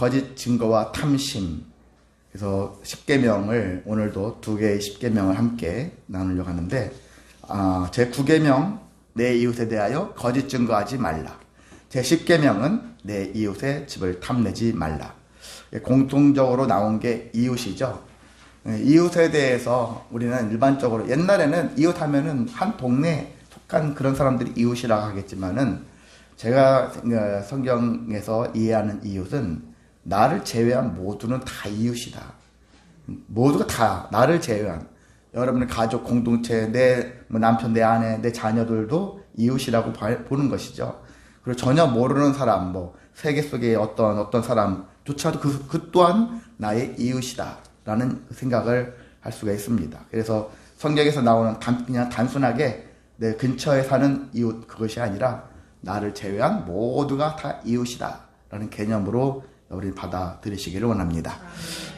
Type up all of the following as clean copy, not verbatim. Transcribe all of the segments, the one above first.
거짓 증거와 탐심. 그래서 10계명을 오늘도 2개의 10계명을 함께 나누려고 하는데, 제 9계명 내 이웃에 대하여 거짓 증거하지 말라. 제 10계명은 내 이웃의 집을 탐내지 말라. 공통적으로 나온 게 이웃이죠. 이웃에 대해서 우리는 일반적으로 옛날에는 이웃 하면은 한 동네에 속한 그런 사람들이 이웃이라고 하겠지만은, 제가 성경에서 이해하는 이웃은 나를 제외한 모두는 다 이웃이다. 모두가 다 나를 제외한 여러분의 가족 공동체, 내 남편, 내 아내, 내 자녀들도 이웃이라고 보는 것이죠. 그리고 전혀 모르는 사람, 세계 속의 어떤 사람조차도 그 또한 나의 이웃이다라는 생각을 할 수가 있습니다. 그래서 성경에서 나오는 그냥 단순하게 내 근처에 사는 이웃, 그것이 아니라 나를 제외한 모두가 다 이웃이다라는 개념으로 우리 받아들이시기를 원합니다.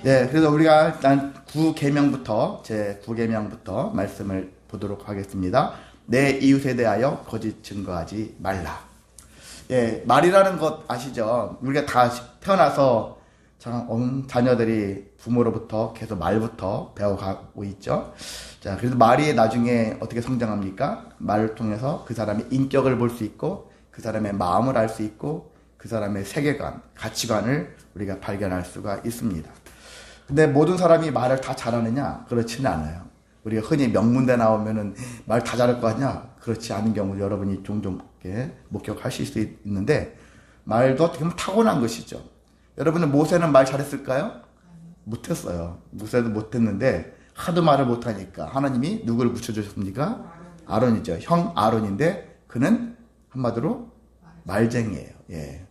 네, 그래서 우리가 일단 9계명부터, 제 9계명부터 말씀을 보도록 하겠습니다. 내 이웃에 대하여 거짓 증거하지 말라. 예, 말이라는 것 아시죠? 우리가 다 태어나서 자녀들이 부모로부터 계속 말부터 배워가고 있죠. 자, 그래서 말이 나중에 어떻게 성장합니까? 말을 통해서 그 사람의 인격을 볼 수 있고, 그 사람의 마음을 알 수 있고, 그 사람의 세계관, 가치관을 우리가 발견할 수가 있습니다. 근데 모든 사람이 말을 다 잘하느냐? 그렇지는 않아요. 우리가 흔히 명문대 나오면은 말 다 잘할 거 아니야? 그렇지 않은 경우 여러분이 종종 목격하실 수 있는데, 말도 어떻게 보면 타고난 것이죠. 여러분은 모세는 말 잘했을까요? 못했어요. 모세도 못했는데 하도 말을 못하니까 하나님이 누구를 붙여주셨습니까? 아론이죠. 형 아론인데 그는 한마디로 말쟁이에요. 예.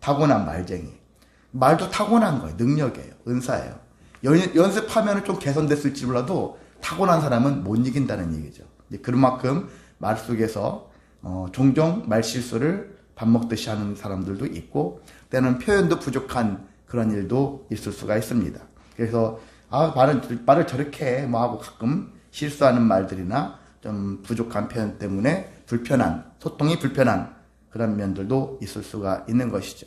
타고난 말쟁이. 말도 타고난 거예요. 능력이에요. 은사예요. 연습하면 좀 개선됐을지 몰라도 타고난 사람은 못 이긴다는 얘기죠. 그런 만큼 말 속에서 종종 말 실수를 밥 먹듯이 하는 사람들도 있고, 때는 표현도 부족한 그런 일도 있을 수가 있습니다. 그래서 말을 저렇게 하고 가끔 실수하는 말들이나 좀 부족한 표현 때문에 소통이 불편한 그런 면들도 있을 수가 있는 것이죠.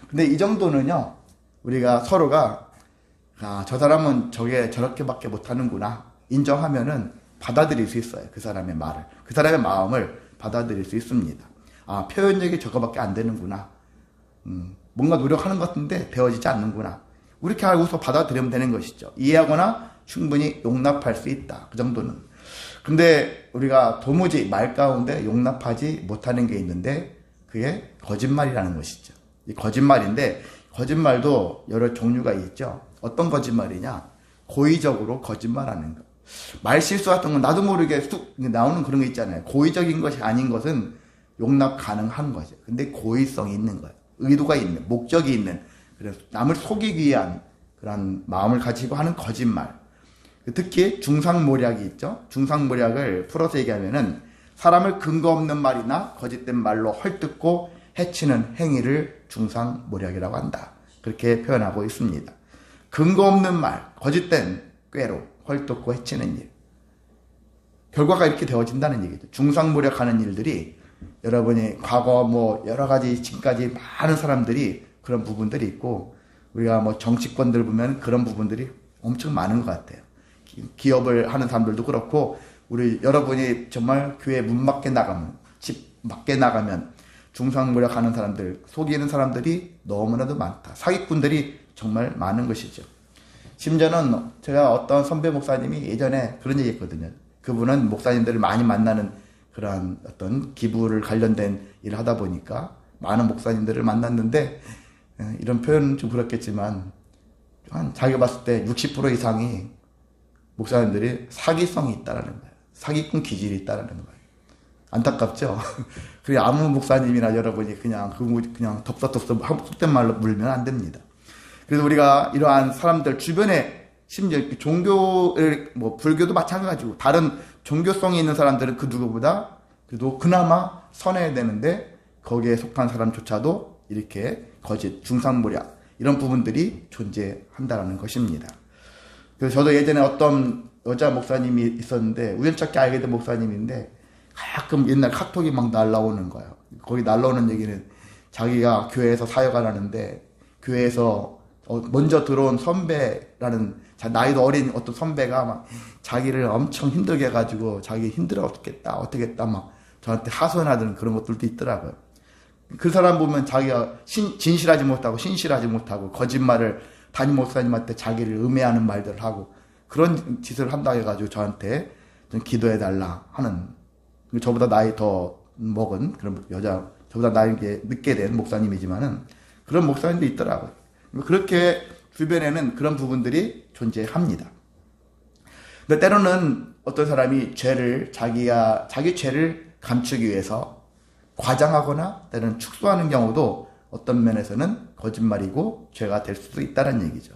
근데 이 정도는요, 우리가 서로가 저 사람은 저렇게밖에 못하는구나 인정하면은 받아들일 수 있어요. 그 사람의 말을, 그 사람의 마음을 받아들일 수 있습니다. 표현력이 저거밖에 안 되는구나. 뭔가 노력하는 것 같은데 되어지지 않는구나. 이렇게 알고서 받아들이면 되는 것이죠. 이해하거나 충분히 용납할 수 있다. 그 정도는. 근데 우리가 도무지 말 가운데 용납하지 못하는 게 있는데, 그게 거짓말이라는 것이죠. 이 거짓말인데, 거짓말도 여러 종류가 있죠. 어떤 거짓말이냐? 고의적으로 거짓말하는 것. 말 실수 같은 건 나도 모르게 쑥 나오는 그런 거 있잖아요. 고의적인 것이 아닌 것은 용납 가능한 거죠. 근데 고의성이 있는 거예요. 의도가 있는, 목적이 있는, 그래서 남을 속이기 위한 그런 마음을 가지고 하는 거짓말. 특히 중상모략이 있죠. 중상모략을 풀어서 얘기하면은 사람을 근거 없는 말이나 거짓된 말로 헐뜯고 해치는 행위를 중상모략이라고 한다. 그렇게 표현하고 있습니다. 근거 없는 말, 거짓된 꾀로 헐뜯고 해치는 일. 결과가 이렇게 되어진다는 얘기죠. 중상모략하는 일들이 여러분이 과거 여러 가지 지금까지 많은 사람들이 그런 부분들이 있고, 우리가 정치권들 보면 그런 부분들이 엄청 많은 것 같아요. 기업을 하는 사람들도 그렇고, 여러분이 정말 교회 문 밖에 나가면, 집 밖에 나가면 중상모략하는 사람들, 속이는 사람들이 너무나도 많다. 사기꾼들이 정말 많은 것이죠. 심지어는 제가 어떤 선배 목사님이 예전에 그런 얘기 했거든요. 그분은 목사님들을 많이 만나는 그런 어떤 기부를 관련된 일을 하다 보니까 많은 목사님들을 만났는데, 이런 표현은 좀 그렇겠지만 자기가 봤을 때 60% 이상이 목사님들이 사기성이 있다라는 거예요. 사기꾼 기질이 있다라는 거예요. 안타깝죠? 그리고 아무 목사님이나 여러분이 그냥 덥석덥석 속된 말로 물면 안 됩니다. 그래서 우리가 이러한 사람들 주변에, 심지어 종교를 불교도 마찬가지고 다른 종교성이 있는 사람들은 그 누구보다 그래도 그나마 선해야 되는데, 거기에 속한 사람조차도 이렇게 거짓, 중상모략 이런 부분들이 존재한다는 것입니다. 그래서 저도 예전에 어떤 여자 목사님이 있었는데, 우연찮게 알게 된 목사님인데, 가끔 옛날 카톡이 막 날라오는 거예요. 거기 날라오는 얘기는 자기가 교회에서 사역을 하는데, 교회에서 먼저 들어온 선배라는 나이도 어린 어떤 선배가 막 자기를 엄청 힘들게 해가지고 자기 힘들어 어떻겠다 막 저한테 하소연하던 그런 것들도 있더라고요. 그 사람 보면 자기가 진실하지 못하고 신실하지 못하고 거짓말을 담임 목사님한테 자기를 음해하는 말들을 하고 그런 짓을 한다 해가지고 저한테 좀 기도해달라 하는, 저보다 나이 더 먹은 그런 여자, 저보다 나이 늦게 된 목사님이지만은 그런 목사님도 있더라고요. 그렇게 주변에는 그런 부분들이 존재합니다. 근데 때로는 어떤 사람이 자기 죄를 감추기 위해서 과장하거나 때로는 축소하는 경우도 어떤 면에서는 거짓말이고 죄가 될 수도 있다는 얘기죠.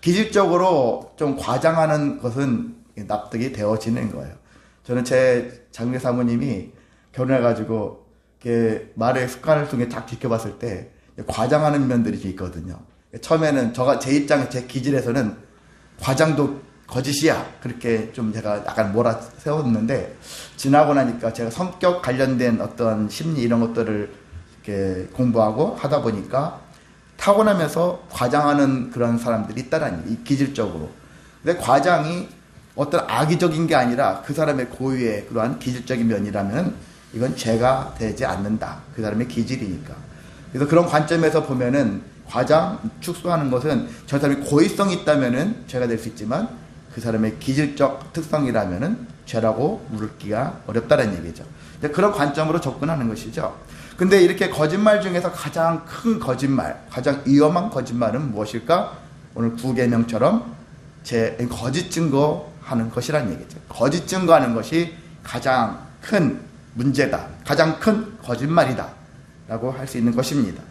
기질적으로 좀 과장하는 것은 납득이 되어지는 거예요. 저는 제 장례 사모님이 결혼해가지고 이렇게 말의 습관을 통해 딱 지켜봤을 때 과장하는 면들이 있거든요. 처음에는 제 입장에 제 기질에서는 과장도 거짓이야 그렇게 좀 제가 약간 몰아세웠는데, 지나고 나니까 제가 성격 관련된 어떤 심리 이런 것들을 이렇게 공부하고 하다 보니까 타고나면서 과장하는 그런 사람들이 있다라는 이 기질적으로. 근데 과장이 어떤 악의적인 게 아니라 그 사람의 고유의 그러한 기질적인 면이라면 이건 죄가 되지 않는다. 그 사람의 기질이니까. 그래서 그런 관점에서 보면은 과장, 축소하는 것은 저 사람이 고의성이 있다면은 죄가 될 수 있지만 그 사람의 기질적 특성이라면은 죄라고 물기가 어렵다는 얘기죠. 그런 관점으로 접근하는 것이죠. 근데 이렇게 거짓말 중에서 가장 큰 거짓말, 가장 위험한 거짓말은 무엇일까? 오늘 구계명처럼 거짓 증거하는 것이라는 얘기죠. 거짓 증거하는 것이 가장 큰 문제다. 가장 큰 거짓말이다. 라고 할 수 있는 것입니다.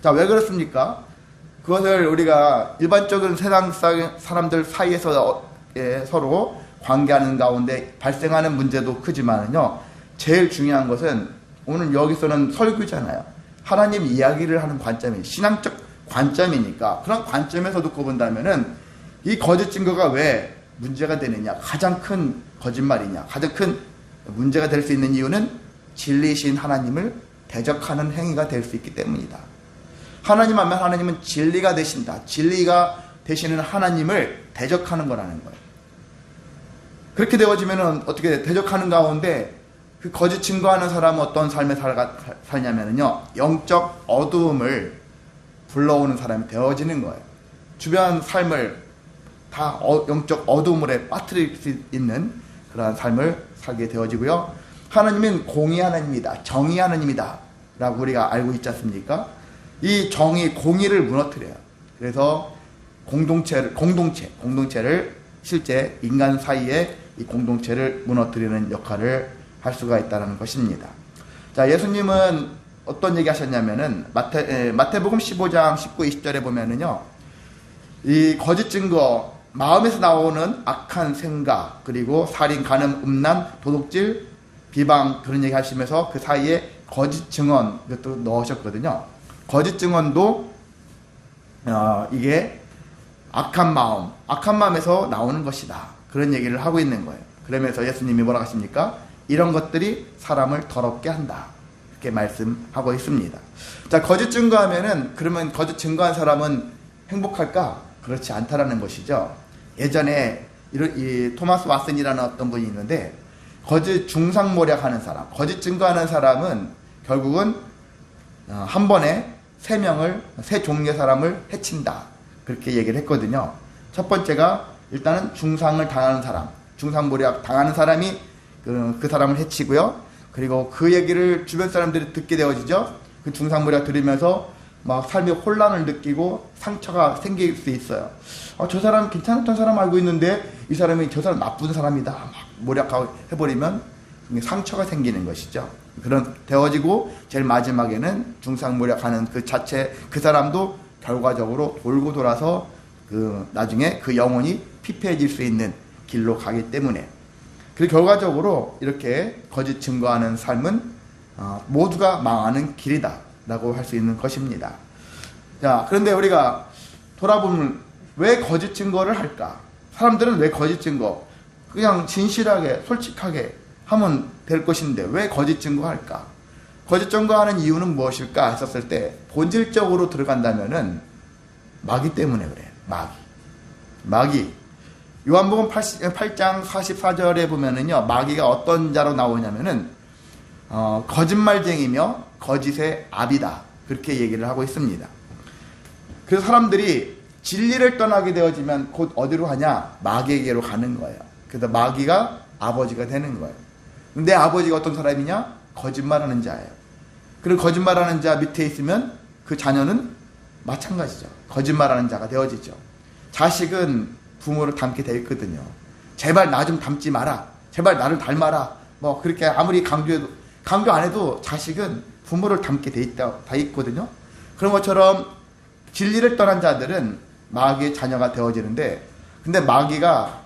자, 왜 그렇습니까? 그것을 우리가 일반적인 세상 사람들 사이에서 서로 관계하는 가운데 발생하는 문제도 크지만요, 제일 중요한 것은 오늘 여기서는 설교잖아요. 하나님 이야기를 하는 관점이 신앙적 관점이니까 그런 관점에서 놓고 본다면은 이 거짓 증거가 왜 문제가 되느냐, 가장 큰 거짓말이냐, 가장 큰 문제가 될 수 있는 이유는 진리이신 하나님을 대적하는 행위가 될 수 있기 때문이다. 하나님 하면 하나님은 진리가 되신다. 진리가 되시는 하나님을 대적하는 거라는 거예요. 그렇게 되어지면은 어떻게 대적하는 가운데 그 거짓 증거하는 사람은 어떤 삶을 살냐면요, 영적 어두움을 불러오는 사람이 되어지는 거예요. 주변 삶을 다 영적 어두움에 빠뜨릴 수 있는 그러한 삶을 살게 되어지고요. 하나님은 공의 하나님이다, 정의 하나님이다 라고 우리가 알고 있지 않습니까? 이 정의, 공의를 무너뜨려요. 그래서 공동체를 실제 인간 사이에 이 공동체를 무너뜨리는 역할을 할 수가 있다는 것입니다. 자, 예수님은 어떤 얘기 하셨냐면은 마태복음 15장 19, 20절에 보면은요, 이 거짓 증거, 마음에서 나오는 악한 생각, 그리고 살인, 간음, 음란, 도둑질, 비방, 그런 얘기 하시면서 그 사이에 거짓 증언 이것도 넣으셨거든요. 거짓 증언도 이게 악한 마음에서 나오는 것이다. 그런 얘기를 하고 있는 거예요. 그러면서 예수님이 뭐라 하십니까? 이런 것들이 사람을 더럽게 한다. 이렇게 말씀하고 있습니다. 자, 거짓 증거하면은, 그러면 거짓 증거한 사람은 행복할까? 그렇지 않다라는 것이죠. 예전에 이 토마스 왓슨이라는 어떤 분이 있는데, 거짓 중상모략하는 사람, 거짓 증거하는 사람은 결국은 한 번에 세 종류의 사람을 해친다. 그렇게 얘기를 했거든요. 첫 번째가 일단은 중상을 당하는 사람, 중상모략 당하는 사람이 그 사람을 해치고요. 그리고 그 얘기를 주변 사람들이 듣게 되어지죠. 그 중상모략 들으면서 막 삶의 혼란을 느끼고 상처가 생길 수 있어요. 저 사람 괜찮았던 사람 알고 있는데 이 사람이 저 사람 나쁜 사람이다 막 모략하고 해버리면 상처가 생기는 것이죠. 그런 되어지고 제일 마지막에는 중상모략하는 그 사람도 결과적으로 돌고 돌아서 나중에 그 영혼이 피폐해질 수 있는 길로 가기 때문에, 그 결과적으로 이렇게 거짓 증거하는 삶은 모두가 망하는 길이다 라고 할 수 있는 것입니다. 자, 그런데 우리가 돌아보면 왜 거짓 증거를 할까? 사람들은 왜 거짓 증거? 그냥 진실하게 솔직하게 하면 될 것인데 왜 거짓 증거할까? 거짓 증거하는 이유는 무엇일까 했었을 때 본질적으로 들어간다면은 마귀 때문에 그래요. 마귀. 요한복음 8장 44절에 보면은요, 마귀가 어떤 자로 나오냐면은, 거짓말쟁이며 거짓의 아비다. 그렇게 얘기를 하고 있습니다. 그래서 사람들이 진리를 떠나게 되어지면 곧 어디로 가냐? 마귀에게로 가는 거예요. 그래서 마귀가 아버지가 되는 거예요. 내 아버지가 어떤 사람이냐? 거짓말하는 자예요. 그리고 거짓말하는 자 밑에 있으면 그 자녀는 마찬가지죠. 거짓말하는 자가 되어지죠. 자식은 부모를 닮게 되어 있거든요. 제발 나 좀 닮지 마라. 제발 나를 닮아라. 뭐 그렇게 아무리 강조 안 해도 자식은 부모를 닮게 돼 있거든요. 그런 것처럼 진리를 떠난 자들은 마귀의 자녀가 되어지는데, 근데 마귀가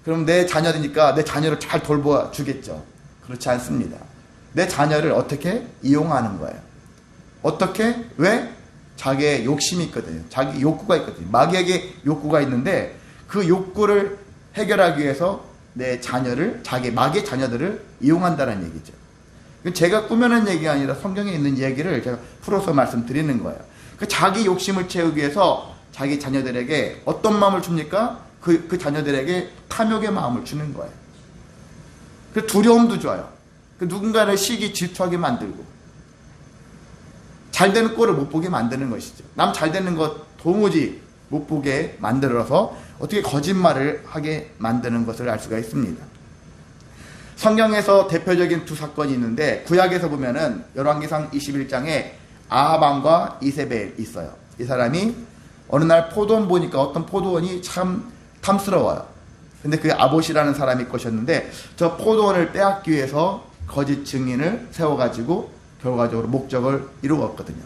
그럼 내 자녀니까 내 자녀를 잘 돌보아 주겠죠. 그렇지 않습니다. 내 자녀를 어떻게 이용하는 거예요. 어떻게? 왜? 자기의 욕심이 있거든요. 자기 욕구가 있거든요. 마귀에게 욕구가 있는데 그 욕구를 해결하기 위해서 내 자녀를, 마귀의 자녀들을 이용한다는 얘기죠. 제가 꾸며낸 얘기가 아니라 성경에 있는 얘기를 제가 풀어서 말씀드리는 거예요. 자기 욕심을 채우기 위해서 자기 자녀들에게 어떤 마음을 줍니까? 그 자녀들에게 탐욕의 마음을 주는 거예요. 그 두려움도 줘요. 누군가를 시기 질투하게 만들고, 잘 되는 꼴을 못 보게 만드는 것이죠. 남 잘 되는 것 도무지 못 보게 만들어서 어떻게 거짓말을 하게 만드는 것을 알 수가 있습니다. 성경에서 대표적인 두 사건이 있는데, 구약에서 보면은 열왕기상 21장에 아하방과 이세벨 있어요. 이 사람이 어느 날 포도원 보니까 어떤 포도원이 참 탐스러워요. 근데 그게 아봇이라는 사람이 것이었는데, 저 포도원을 빼앗기 위해서 거짓 증인을 세워가지고 결과적으로 목적을 이루었거든요.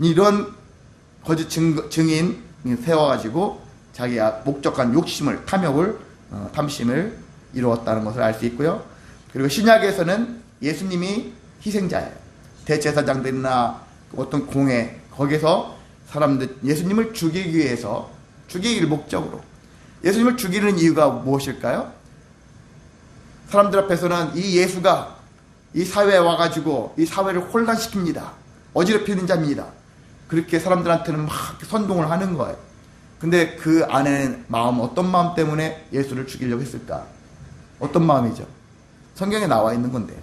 이런 거짓 증인 세워가지고 자기 목적한 욕심을, 탐심을 이루었다는 것을 알 수 있고요. 그리고 신약에서는 예수님이 희생자예요. 대제사장들이나 어떤 공회, 거기서 사람들 예수님을 죽이기 위해서, 죽이기를 목적으로, 예수님을 죽이는 이유가 무엇일까요? 사람들 앞에서는 이 예수가 이 사회에 와가지고 이 사회를 혼란시킵니다. 어지럽히는 자입니다. 그렇게 사람들한테는 막 선동을 하는 거예요. 근데 그 안에 마음, 어떤 마음 때문에 예수를 죽이려고 했을까? 어떤 마음이죠? 성경에 나와 있는 건데요.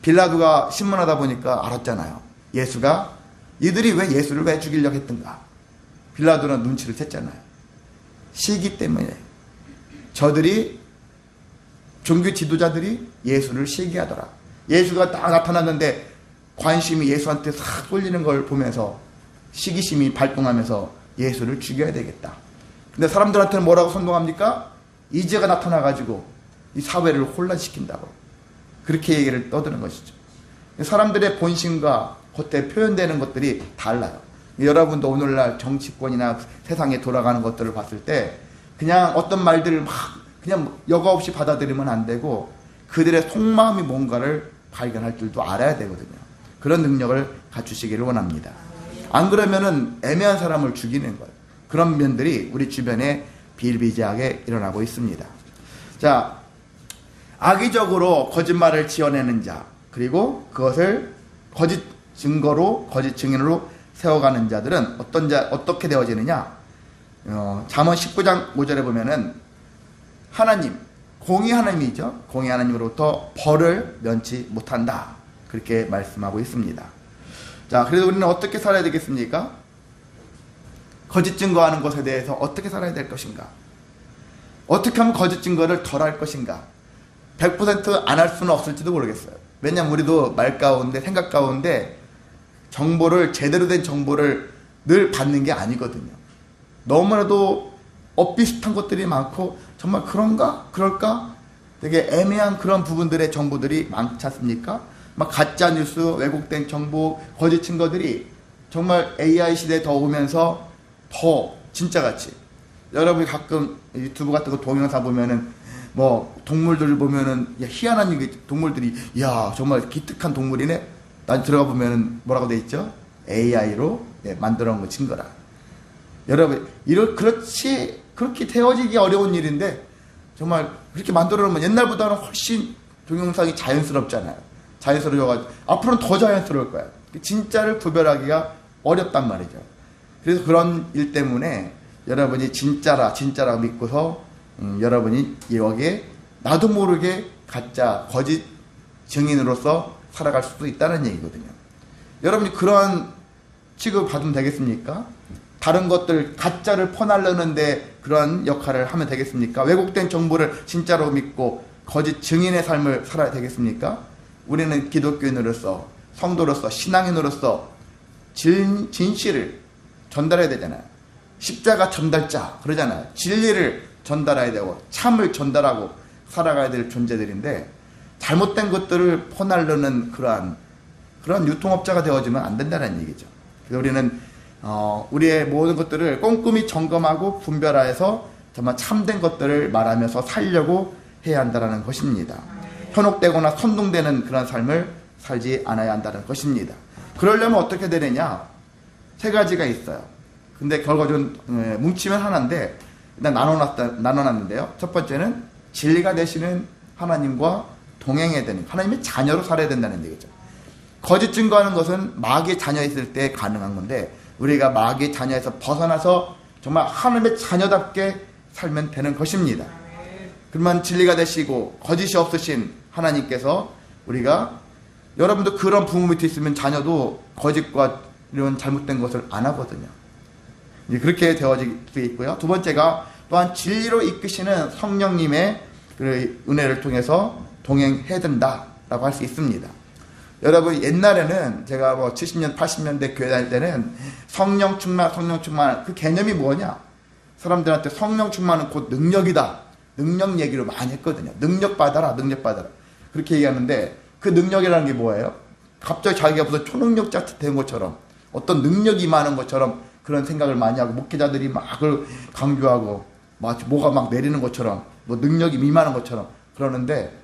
빌라도가 신문하다 보니까 알았잖아요. 이들이 왜 예수를 왜 죽이려고 했던가? 빌라도는 눈치를 챘잖아요. 시기 때문에. 종교 지도자들이 예수를 시기하더라. 예수가 딱 나타났는데 관심이 예수한테 싹 쏠리는 걸 보면서 시기심이 발동하면서 예수를 죽여야 되겠다. 근데 사람들한테는 뭐라고 선동합니까? 이제가 나타나가지고 이 사회를 혼란시킨다고. 그렇게 얘기를 떠드는 것이죠. 사람들의 본심과 겉에 표현되는 것들이 달라요. 여러분도 오늘날 정치권이나 세상에 돌아가는 것들을 봤을 때 그냥 어떤 말들을 막 그냥 여과 없이 받아들이면 안 되고, 그들의 속마음이 뭔가를 발견할 줄도 알아야 되거든요. 그런 능력을 갖추시기를 원합니다. 안 그러면은 애매한 사람을 죽이는 거예요. 그런 면들이 우리 주변에 비일비재하게 일어나고 있습니다. 자, 악의적으로 거짓말을 지어내는 자, 그리고 그것을 거짓 증거로, 거짓 증인으로 세워가는 자들은 어떻게 되어지느냐? 잠언 19장 5절에 보면은 하나님, 공의 하나님이죠. 공의 하나님으로부터 벌을 면치 못한다. 그렇게 말씀하고 있습니다. 자, 그래서 우리는 어떻게 살아야 되겠습니까? 거짓 증거하는 것에 대해서 어떻게 살아야 될 것인가? 어떻게 하면 거짓 증거를 덜 할 것인가? 100% 안 할 수는 없을지도 모르겠어요. 왜냐면 우리도 말 가운데, 생각 가운데 제대로 된 정보를 늘 받는 게 아니거든요. 너무나도 엇비슷한 것들이 많고, 정말 그럴까? 되게 애매한 그런 부분들의 정보들이 많지 않습니까? 막 가짜뉴스, 왜곡된 정보, 거짓 증거들이 정말 AI 시대에 더 오면서 더 진짜같이. 여러분이 가끔 유튜브 같은 거 동영상 보면은 뭐 동물들을 보면은 희한한 동물들이 정말 기특한 동물이네. 난 들어가 보면은 뭐라고 돼 있죠? AI로 만들어 놓은 거 증거라. 여러분, 그렇게 되어지기 어려운 일인데, 정말 그렇게 만들어 놓으면 옛날보다는 훨씬 동영상이 자연스럽잖아요. 자연스러워가지고 앞으로는 더 자연스러울 거야. 진짜를 구별하기가 어렵단 말이죠. 그래서 그런 일 때문에 여러분이 진짜라고 믿고서 여러분이 여기에 나도 모르게 가짜 거짓 증인으로서 살아갈 수도 있다는 얘기거든요. 여러분이 그런 취급 받으면 되겠습니까? 다른 것들 가짜를 퍼나르는데 그런 역할을 하면 되겠습니까? 왜곡된 정보를 진짜로 믿고 거짓 증인의 삶을 살아야 되겠습니까? 우리는 기독교인으로서, 성도로서, 신앙인으로서 진실을 전달해야 되잖아요. 십자가 전달자 그러잖아요. 진리를 전달해야 되고 참을 전달하고 살아가야 될 존재들인데 잘못된 것들을 퍼나르는 그런 유통업자가 되어지면 안 된다는 얘기죠. 그래서 우리는 우리의 모든 것들을 꼼꼼히 점검하고 분별해서 정말 참된 것들을 말하면서 살려고 해야 한다는 것입니다. 현혹되거나 선동되는 그런 삶을 살지 않아야 한다는 것입니다. 그러려면 어떻게 되느냐? 세 가지가 있어요. 근데 결과적으로 뭉치면 하나인데 일단 나눠놨는데요. 첫 번째는 진리가 되시는 하나님과 동행해야 되는, 하나님의 자녀로 살아야 된다는 얘기죠. 거짓 증거하는 것은 마귀의 자녀 있을 때 가능한 건데 우리가 마귀의 자녀에서 벗어나서 정말 하나님의 자녀답게 살면 되는 것입니다. 그러면 진리가 되시고 거짓이 없으신 하나님께서 우리가, 여러분도 그런 부모 밑에 있으면 자녀도 거짓과 이런 잘못된 것을 안 하거든요. 그렇게 되어질 수 있고요. 두 번째가 또한 진리로 이끄시는 성령님의 그 은혜를 통해서 동행해야 된다라고 할 수 있습니다. 여러분, 옛날에는 제가 70년, 80년대 교회 다닐 때는 성령 충만 그 개념이 뭐냐? 사람들한테 성령 충만은 곧 능력이다. 능력 얘기를 많이 했거든요. 능력 받아라. 그렇게 얘기하는데 그 능력이라는 게 뭐예요? 갑자기 자기가 무슨 초능력자 된 것처럼 어떤 능력이 많은 것처럼 그런 생각을 많이 하고 목회자들이 막 그걸 강조하고 마치 뭐가 막 내리는 것처럼 뭐 능력이 미만한 것처럼 그러는데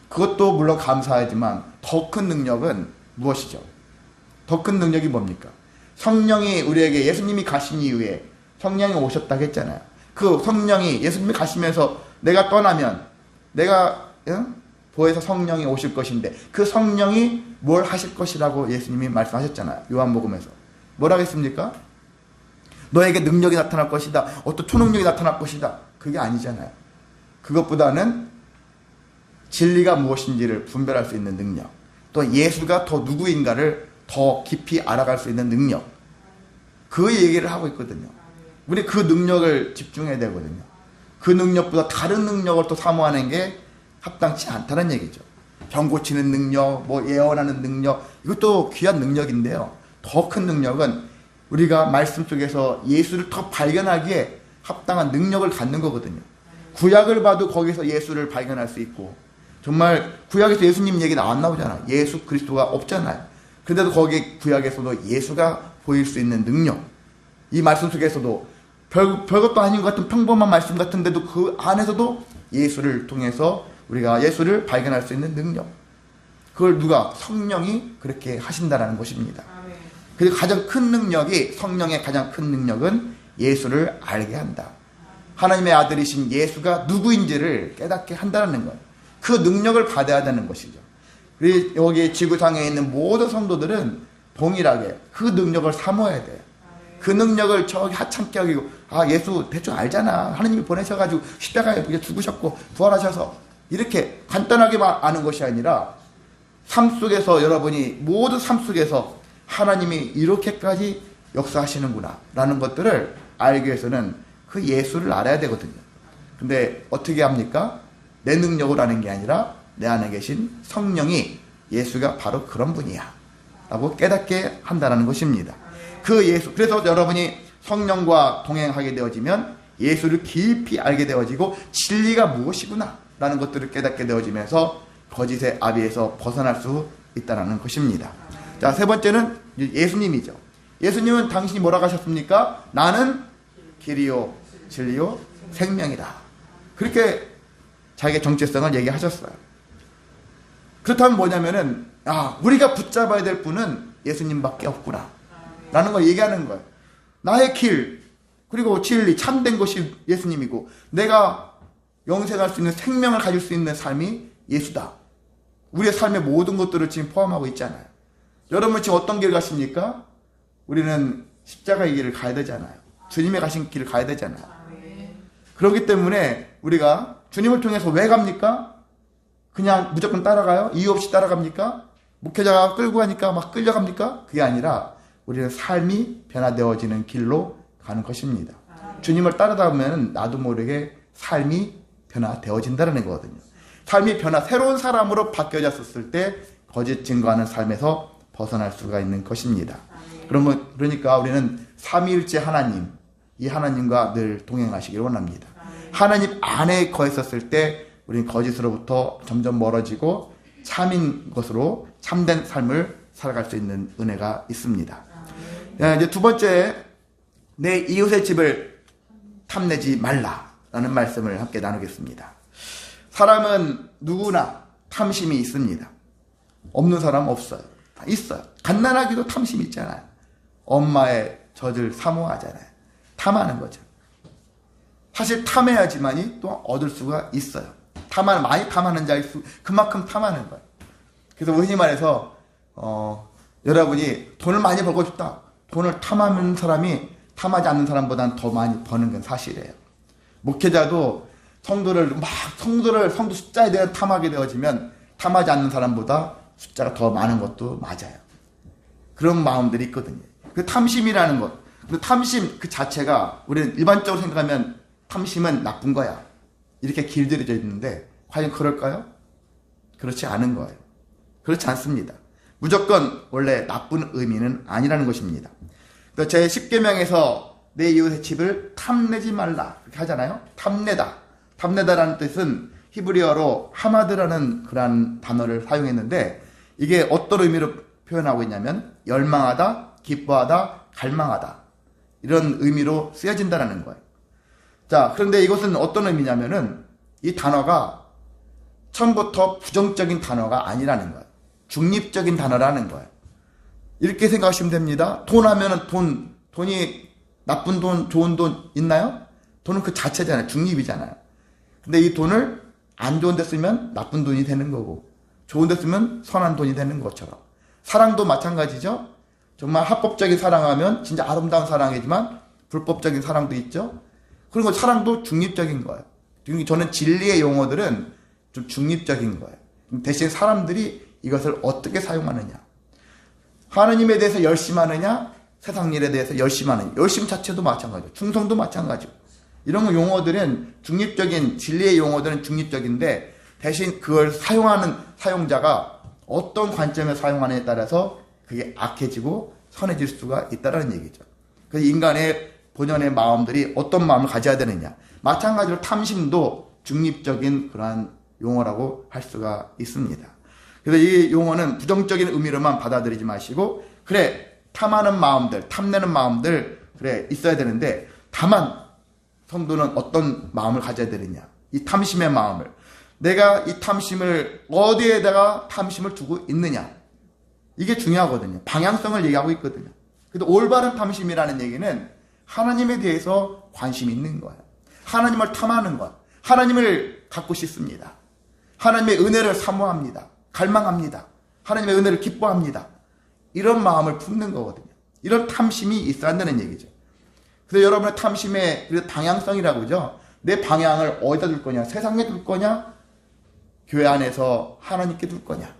그것도 물론 감사하지만 더 큰 능력은 무엇이죠? 더 큰 능력이 뭡니까? 성령이 우리에게, 예수님이 가신 이후에 성령이 오셨다고 했잖아요. 그 성령이, 예수님이 가시면서 내가 떠나면 내가 보혜사 성령이 오실 것인데 그 성령이 뭘 하실 것이라고 예수님이 말씀하셨잖아요. 요한복음에서 뭐라고 했습니까? 너에게 능력이 나타날 것이다, 어떤 초능력이 나타날 것이다. 그게 아니잖아요. 그것보다는 진리가 무엇인지를 분별할 수 있는 능력, 또 예수가 더 누구인가를 더 깊이 알아갈 수 있는 능력, 그 얘기를 하고 있거든요. 우리 그 능력을 집중해야 되거든요. 그 능력보다 다른 능력을 또 사모하는 게 합당치 않다는 얘기죠. 병 고치는 능력, 뭐 예언하는 능력, 이것도 귀한 능력인데요. 더 큰 능력은 우리가 말씀 속에서 예수를 더 발견하기에 합당한 능력을 갖는 거거든요. 구약을 봐도 거기서 예수를 발견할 수 있고, 정말 구약에서 예수님 얘기 안 나오잖아요. 예수 그리스도가 없잖아요. 그런데도 거기 구약에서도 예수가 보일 수 있는 능력, 이 말씀 속에서도 별것도 아닌 것 같은 평범한 말씀 같은데도 그 안에서도 예수를 통해서 우리가 예수를 발견할 수 있는 능력, 그걸 누가? 성령이 그렇게 하신다라는 것입니다. 그리고 가장 큰 능력이, 성령의 가장 큰 능력은 예수를 알게 한다. 하나님의 아들이신 예수가 누구인지를 깨닫게 한다는 거예요. 그 능력을 받아야 되는 것이죠. 그리고 여기 지구상에 있는 모든 성도들은 동일하게 그 능력을 사모해야 돼요. 그 능력을 저기 하찮게 여기고, 예수 대충 알잖아. 하나님이 보내셔가지고 십자가에 죽으셨고 부활하셔서, 이렇게 간단하게 아는 것이 아니라 삶 속에서, 여러분이 모든 삶 속에서 하나님이 이렇게까지 역사하시는구나 라는 것들을 알기 위해서는 그 예수를 알아야 되거든요. 근데 어떻게 합니까? 내 능력으로 아는 게 아니라 내 안에 계신 성령이, 예수가 바로 그런 분이야 라고 깨닫게 한다는 것입니다. 그 예수, 그래서 여러분이 성령과 동행하게 되어지면 예수를 깊이 알게 되어지고 진리가 무엇이구나 라는 것들을 깨닫게 되어지면서 거짓의 아비에서 벗어날 수 있다는 것입니다. 자, 세 번째는 예수님이죠. 예수님은 당신이 뭐라고 하셨습니까? 나는 길이요 진리요 생명이다. 그렇게 자기의 정체성을 얘기하셨어요. 그렇다면 뭐냐면은, 우리가 붙잡아야 될 분은 예수님밖에 없구나 라는 걸 얘기하는 거예요. 나의 길, 그리고 진리, 참된 것이 예수님이고, 내가 영생할 수 있는 생명을 가질 수 있는 삶이 예수다. 우리의 삶의 모든 것들을 지금 포함하고 있잖아요. 여러분 지금 어떤 길 가십니까? 우리는 십자가의 길을 가야 되잖아요. 주님의 가신 길을 가야 되잖아요. 그렇기 때문에 우리가 주님을 통해서 왜 갑니까? 그냥 무조건 따라가요? 이유 없이 따라갑니까? 목회자가 끌고 가니까 막 끌려갑니까? 그게 아니라 우리는 삶이 변화되어지는 길로 가는 것입니다. 주님을 따르다 보면 나도 모르게 삶이 변화되어진다는 거거든요. 삶이 새로운 사람으로 바뀌어졌을 때 거짓 증거하는 삶에서 벗어날 수가 있는 것입니다. 그러니까 우리는 삼위일체 하나님, 이 하나님과 늘 동행하시길 원합니다. 하나님 안에 거했었을 때 우리는 거짓으로부터 점점 멀어지고 참인 것으로 참된 삶을 살아갈 수 있는 은혜가 있습니다. 이제 두 번째, 내 이웃의 집을 탐내지 말라라는 말씀을 함께 나누겠습니다. 사람은 누구나 탐심이 있습니다. 없는 사람 없어요. 있어요. 갓난아기도 탐심이 있잖아요. 엄마의 젖을 사모하잖아요. 탐하는 거죠. 사실 탐해야지만이 또 얻을 수가 있어요. 많이 탐하는 자일수록 그만큼 탐하는 거예요. 그래서 흔히 말해서 여러분이 돈을 많이 벌고 싶다. 돈을 탐하는 사람이 탐하지 않는 사람보다는 더 많이 버는 건 사실이에요. 목회자도 성도 숫자에 대해 탐하게 되어지면 탐하지 않는 사람보다 숫자가 더 많은 것도 맞아요. 그런 마음들이 있거든요. 그 탐심이라는 것, 그 탐심 그 자체가 우리는 일반적으로 생각하면 탐심은 나쁜 거야. 이렇게 길들여져 있는데 과연 그럴까요? 그렇지 않은 거예요. 그렇지 않습니다. 무조건 원래 나쁜 의미는 아니라는 것입니다. 제 10계명에서 내 이웃의 집을 탐내지 말라 이렇게 하잖아요. 탐내다라는 뜻은 히브리어로 하마드라는 그런 단어를 사용했는데 이게 어떤 의미로 표현하고 있냐면 열망하다, 기뻐하다, 갈망하다 이런 의미로 쓰여진다는 거예요. 자, 그런데 이것은 어떤 의미냐면은 이 단어가 처음부터 부정적인 단어가 아니라는 거예요. 중립적인 단어라는 거예요. 이렇게 생각하시면 됩니다. 돈 하면은 돈이 나쁜 돈, 좋은 돈 있나요? 돈은 그 자체잖아요. 중립이잖아요. 근데 이 돈을 안 좋은 데 쓰면 나쁜 돈이 되는 거고 좋은 데 쓰면 선한 돈이 되는 것처럼 사랑도 마찬가지죠. 정말 합법적인 사랑하면 진짜 아름다운 사랑이지만 불법적인 사랑도 있죠. 그리고 사랑도 중립적인 거예요. 저는 진리의 용어들은 좀 중립적인 거예요. 대신 사람들이 이것을 어떻게 사용하느냐. 하나님에 대해서 열심하느냐, 세상 일에 대해서 열심하느냐. 열심 자체도 마찬가지고, 충성도 마찬가지고. 이런 용어들은 중립적인, 진리의 용어들은 중립적인데, 대신 그걸 사용하는 사용자가 어떤 관점에서 사용하느냐에 따라서 그게 악해지고 선해질 수가 있다는 얘기죠. 그래서 인간의 본연의 마음들이 어떤 마음을 가져야 되느냐. 마찬가지로 탐심도 중립적인 그러한 용어라고 할 수가 있습니다. 그래서 이 용어는 부정적인 의미로만 받아들이지 마시고, 그래, 탐하는 마음들, 탐내는 마음들, 그래, 있어야 되는데, 다만, 성도는 어떤 마음을 가져야 되느냐. 이 탐심의 마음을. 내가 이 탐심을, 어디에다가 탐심을 두고 있느냐. 이게 중요하거든요. 방향성을 얘기하고 있거든요. 그래도 올바른 탐심이라는 얘기는 하나님에 대해서 관심이 있는 거예요. 하나님을 탐하는 것. 하나님을 갖고 싶습니다. 하나님의 은혜를 사모합니다. 갈망합니다. 하나님의 은혜를 기뻐합니다. 이런 마음을 품는 거거든요. 이런 탐심이 있어야 한다는 얘기죠. 그래서 여러분의 탐심의 방향성이라고 그러죠. 내 방향을 어디다 둘 거냐? 세상에 둘 거냐? 교회 안에서 하나님께 둘 거냐?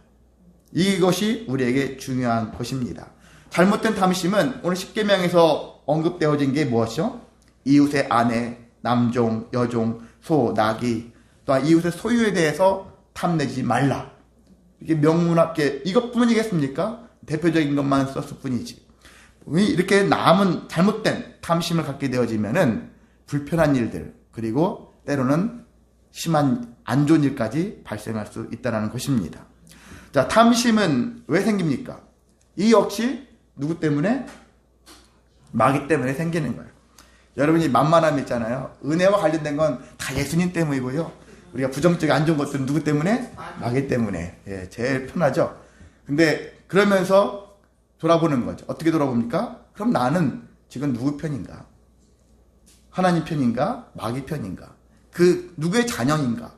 이것이 우리에게 중요한 것입니다. 잘못된 탐심은 오늘 10계명에서 언급되어진 게 무엇이죠? 이웃의 아내, 남종, 여종, 소, 나귀, 또한 이웃의 소유에 대해서 탐내지 말라. 이게 명문학계 이것뿐이겠습니까? 대표적인 것만 썼을 뿐이지. 이렇게 남은 잘못된 탐심을 갖게 되어지면은 불편한 일들 그리고 때로는 심한 안 좋은 일까지 발생할 수 있다는 것입니다. 자, 탐심은 왜 생깁니까? 이 역시 누구 때문에? 마귀 때문에 생기는 거예요. 여러분이 만만함 있잖아요. 은혜와 관련된 건 다 예수님 때문이고요. 우리가 부정적인 안 좋은 것들은 누구 때문에? 마귀 때문에. 예, 제일 편하죠. 근데 그러면서 돌아보는 거죠. 어떻게 돌아봅니까? 그럼 나는 지금 누구 편인가? 하나님 편인가? 마귀 편인가? 그 누구의 자녀인가?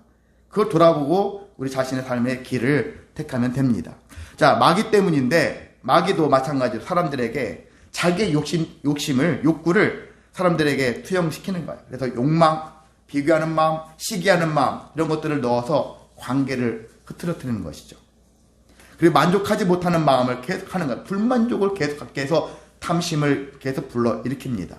그걸 돌아보고 우리 자신의 삶의 길을 택하면 됩니다. 자, 마귀 때문인데 마귀도 마찬가지로 사람들에게 자기의 욕구를 사람들에게 투영시키는 거예요. 그래서 욕망, 비교하는 마음, 시기하는 마음, 이런 것들을 넣어서 관계를 흐트러뜨리는 것이죠. 그리고 만족하지 못하는 마음을 계속하는 거예요. 불만족을 계속하게 해서 탐심을 계속 불러일으킵니다.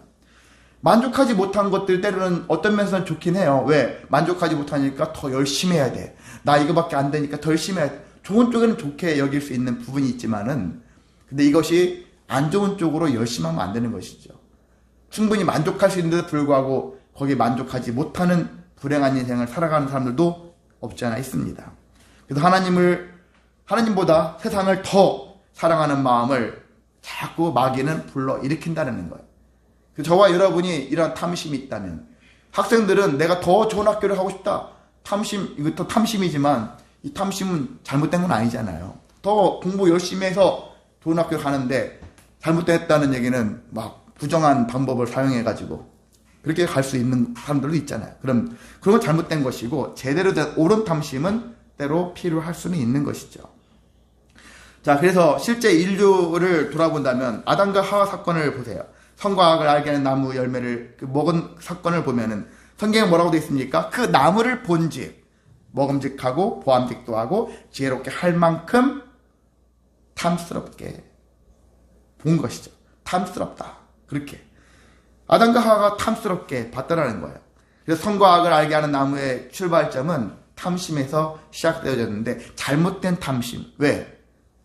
만족하지 못한 것들 때로는 어떤 면에서는 좋긴 해요. 왜? 만족하지 못하니까 더 열심히 해야 돼. 나 이거밖에 안 되니까 더 열심히 해야 돼. 좋은 쪽에는 좋게 여길 수 있는 부분이 있지만은, 근데 이것이 안 좋은 쪽으로 열심히 하면 안 되는 것이죠. 충분히 만족할 수 있는데도 불구하고 거기에 만족하지 못하는 불행한 인생을 살아가는 사람들도 없지 않아 있습니다. 그래서 하나님보다 세상을 더 사랑하는 마음을 자꾸 마귀는 불러일으킨다는 거예요. 저와 여러분이 이런 탐심이 있다면, 학생들은 내가 더 좋은 학교를 가고 싶다. 이것도 탐심이지만 이 탐심은 잘못된 건 아니잖아요. 더 공부 열심히 해서 좋은 학교 가는데 잘못됐다는 얘기는 막 부정한 방법을 사용해가지고 그렇게 갈 수 있는 사람들도 있잖아요. 그런 건 잘못된 것이고, 제대로 된 옳은 탐심은 때로 필요할 수는 있는 것이죠. 자, 그래서 실제 인류를 돌아본다면 아담과 하와 사건을 보세요. 선과 악을 알게 하는 나무 열매를 먹은 사건을 보면은 성경에 뭐라고 되어 있습니까? 그 나무를 본즉 먹음직하고 보암직도 하고 지혜롭게 할 만큼 탐스럽게 본 것이죠. 탐스럽다. 그렇게 아담과 하와가 탐스럽게 봤다라는 거예요. 그래서 선과 악을 알게 하는 나무의 출발점은 탐심에서 시작되어졌는데, 잘못된 탐심. 왜?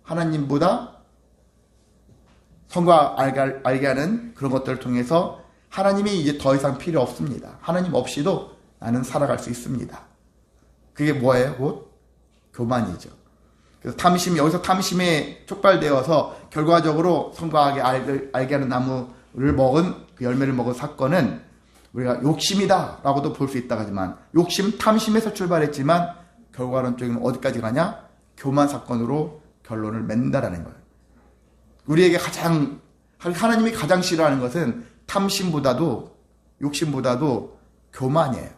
하나님보다 선과 알게 하는 그런 것들을 통해서 하나님이 이제 더 이상 필요 없습니다. 하나님 없이도 나는 살아갈 수 있습니다. 그게 뭐예요? 곧 교만이죠. 그래서 여기서 탐심에 촉발되어서 결과적으로 선과 악을 알게 하는 나무를 먹은, 그 열매를 먹은 사건은 우리가 욕심이다 라고도 볼 수 있다고 하지만, 탐심에서 출발했지만 결과론적인 어디까지 가냐? 교만 사건으로 결론을 맺는다라는 거예요. 하나님이 가장 싫어하는 것은 탐심보다도, 욕심보다도 교만이에요.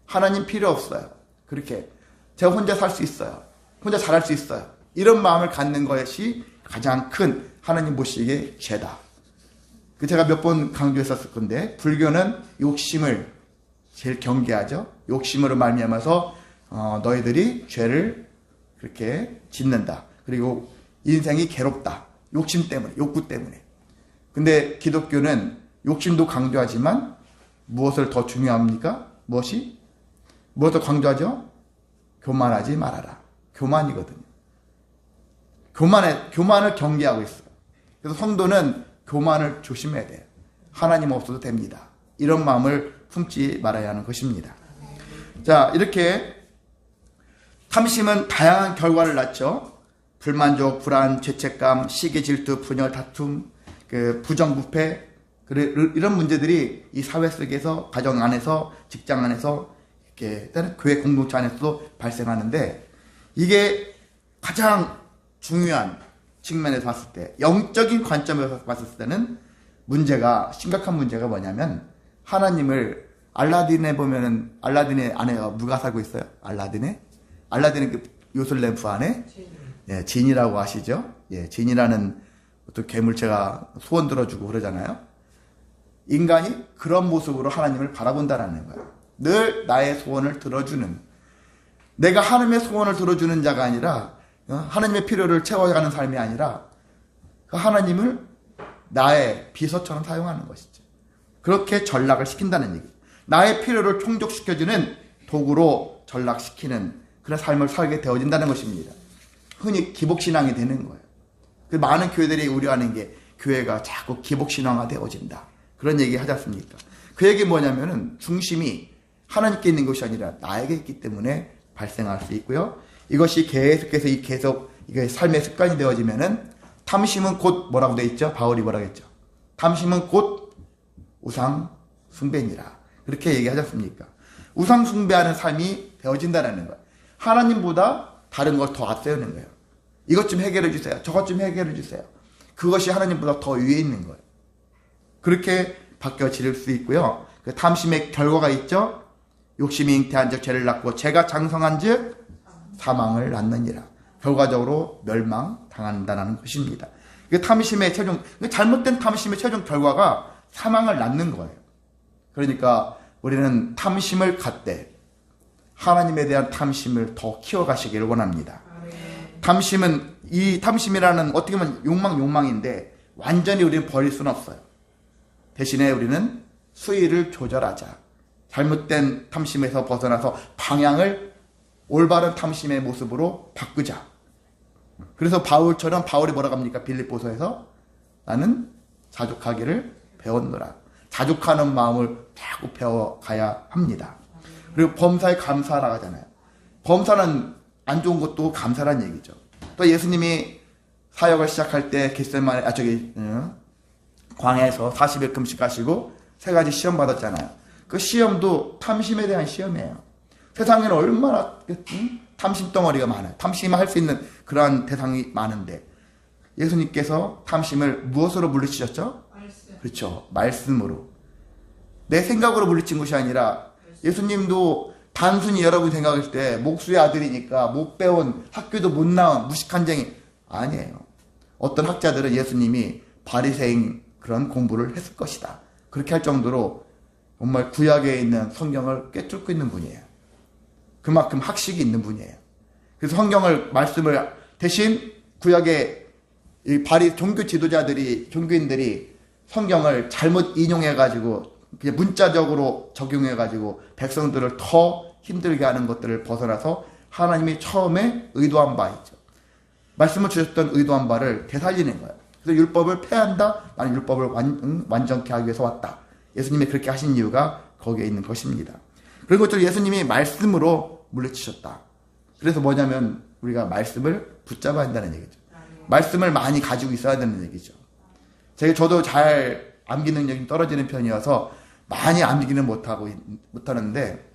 하나님 필요 없어요. 그렇게 제가 혼자 살 수 있어요. 혼자 잘할 수 있어요. 이런 마음을 갖는 것이 가장 큰 하나님 보시기에 죄다. 제가 몇 번 강조했었을 건데, 불교는 욕심을 제일 경계하죠. 욕심으로 말미암아서 너희들이 죄를 그렇게 짓는다. 그리고 인생이 괴롭다. 욕심 때문에, 욕구 때문에. 근데 기독교는 욕심도 강조하지만 무엇을 더 중요합니까? 무엇을 강조하죠? 교만하지 말아라. 교만이거든요. 교만을 경계하고 있어요. 그래서 성도는 교만을 조심해야 돼요. 하나님 없어도 됩니다. 이런 마음을 품지 말아야 하는 것입니다. 자, 이렇게 탐심은 다양한 결과를 낳죠. 불만족, 불안, 죄책감, 시기, 질투, 분열, 다툼, 부정부패, 이런 문제들이 이 사회 속에서, 가정 안에서, 직장 안에서, 이렇게 교회 공동체 안에서도 발생하는데, 이게 가장 중요한 측면에서 봤을 때, 영적인 관점에서 봤을 때는 심각한 문제가 뭐냐면, 하나님을, 알라딘에 보면은, 알라딘의 아내가 누가 살고 있어요? 알라딘의 그 요술 램프 안에? 예, 진이라고 아시죠? 예, 진이라는 어떤 괴물체가 소원 들어주고 그러잖아요. 인간이 그런 모습으로 하나님을 바라본다라는 거예요. 늘 나의 소원을 들어주는, 내가 하나님의 소원을 들어주는 자가 아니라, 하나님의 필요를 채워가는 삶이 아니라, 하나님을 나의 비서처럼 사용하는 것이죠. 그렇게 전락을 시킨다는 얘기죠. 나의 필요를 충족시켜주는 도구로 전락시키는 그런 삶을 살게 되어진다는 것입니다. 흔히 기복신앙이 되는 거예요. 많은 교회들이 우려하는 게, 교회가 자꾸 기복신앙화 되어진다. 그런 얘기 하지 않습니까? 그 얘기 뭐냐면은, 중심이 하나님께 있는 것이 아니라 나에게 있기 때문에 발생할 수 있고요. 이것이 계속해서 이게 삶의 습관이 되어지면은, 탐심은 곧 뭐라고 되어 있죠? 바울이 뭐라고 했죠? 탐심은 곧 우상 숭배니라. 그렇게 얘기하지 않습니까? 우상 숭배하는 삶이 되어진다는 거예요. 하나님보다 다른 걸 더 앞세우는 거예요. 이것 좀 해결해 주세요. 저것 좀 해결해 주세요. 그것이 하나님보다 더 위에 있는 거예요. 그렇게 바뀌어질 수 있고요. 그 탐심의 결과가 있죠. 욕심이 잉태한 즉 죄를 낳고, 죄가 장성한 즉 사망을 낳느니라. 결과적으로 멸망당한다는 것입니다. 그 탐심의 최종, 잘못된 탐심의 최종 결과가 사망을 낳는 거예요. 그러니까 우리는 탐심을 갖되 하나님에 대한 탐심을 더 키워가시기를 원합니다. 탐심은, 이 탐심이라는 어떻게 보면 욕망인데 완전히 우리는 버릴 수는 없어요. 대신에 우리는 수위를 조절하자. 잘못된 탐심에서 벗어나서 방향을 올바른 탐심의 모습으로 바꾸자. 그래서 바울처럼, 바울이 뭐라고 합니까? 빌립보서에서 나는 자족하기를 배웠노라. 자족하는 마음을 자꾸 배워가야 합니다. 그리고 범사에 감사하라 하잖아요. 범사는 안 좋은 것도 감사란 얘기죠. 또 예수님이 사역을 시작할 때 겟세마네, 광야에서 40일 금식 하시고 3가지 시험 받았잖아요. 그 시험도 탐심에 대한 시험이에요. 세상에는 얼마나 탐심 덩어리가 많아요. 탐심할 수 있는 그러한 대상이 많은데 예수님께서 탐심을 무엇으로 물리치셨죠? 말씀. 그렇죠. 말씀으로. 내 생각으로 물리친 것이 아니라 예수님도 단순히 여러분 생각할 때 목수의 아들이니까 못 배운, 학교도 못 나온 무식한쟁이 아니에요. 어떤 학자들은 예수님이 바리새인 그런 공부를 했을 것이다. 그렇게 할 정도로 정말 구약에 있는 성경을 꿰뚫고 있는 분이에요. 그만큼 학식이 있는 분이에요. 그래서 성경을, 말씀을 대신 구약의 이 종교 지도자들이, 종교인들이 성경을 잘못 인용해가지고 그냥 문자적으로 적용해가지고 백성들을 더 힘들게 하는 것들을 벗어나서 하나님이 처음에 의도한 바 있죠. 말씀을 주셨던 의도한 바를 되살리는 거예요. 그래서 율법을 폐한다. 나는 율법을 완전케 하기 위해서 왔다. 예수님이 그렇게 하신 이유가 거기에 있는 것입니다. 그리고 또 예수님이 말씀으로 물리치셨다. 그래서 뭐냐면 우리가 말씀을 붙잡아야 한다는 얘기죠. 말씀을 많이 가지고 있어야 되는 얘기죠. 저도 잘 암기 능력이 떨어지는 편이어서 많이 암기는 못하는데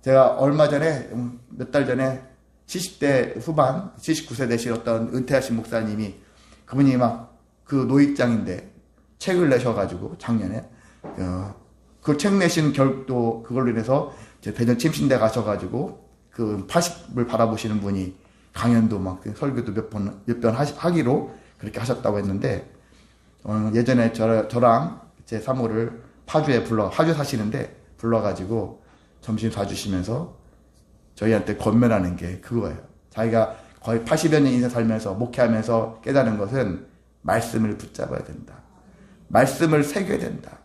제가 얼마 전에, 몇 달 전에 70대 후반, 79세 되신 어떤 은퇴하신 목사님이, 그분이 막 그 노익장인데 책을 내셔가지고 작년에 그 책 내신 결도 그걸로 인해서 대전 침신대 가셔가지고 그 80을 바라보시는 분이 강연도 막 설교도 몇 번 하기로 그렇게 하셨다고 했는데, 예전에 저랑 제 사모를 파주 사시는데 불러가지고 점심 사주시면서 저희한테 권면하는 게 그거예요. 자기가 거의 80여 년 인생 살면서 목회하면서 깨달은 것은 말씀을 붙잡아야 된다. 말씀을 새겨야 된다.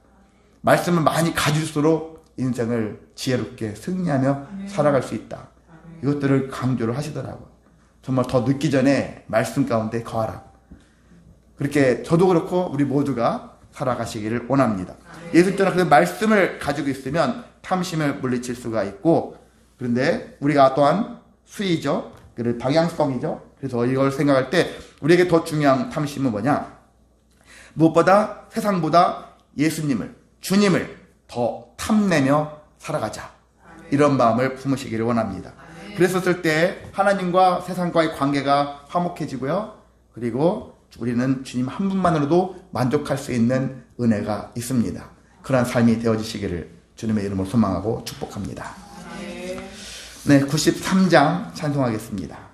말씀을 많이 가질수록 인생을 지혜롭게 승리하며 살아갈 수 있다. 이것들을 강조를 하시더라고요. 정말 더 늦기 전에 말씀 가운데 거하라. 그렇게 저도 그렇고 우리 모두가 살아가시기를 원합니다. 예수님께서 그 말씀을 가지고 있으면 탐심을 물리칠 수가 있고, 그런데 우리가 또한 수위죠. 그 방향성이죠. 그래서 이걸 생각할 때 우리에게 더 중요한 탐심은 뭐냐? 무엇보다 세상보다 예수님을, 주님을 더 탐내며 살아가자. 이런 마음을 품으시기를 원합니다. 그랬었을 때 하나님과 세상과의 관계가 화목해지고요. 그리고 우리는 주님 한 분만으로도 만족할 수 있는 은혜가 있습니다. 그러한 삶이 되어지시기를 주님의 이름으로 소망하고 축복합니다. 네, 93장 찬송하겠습니다.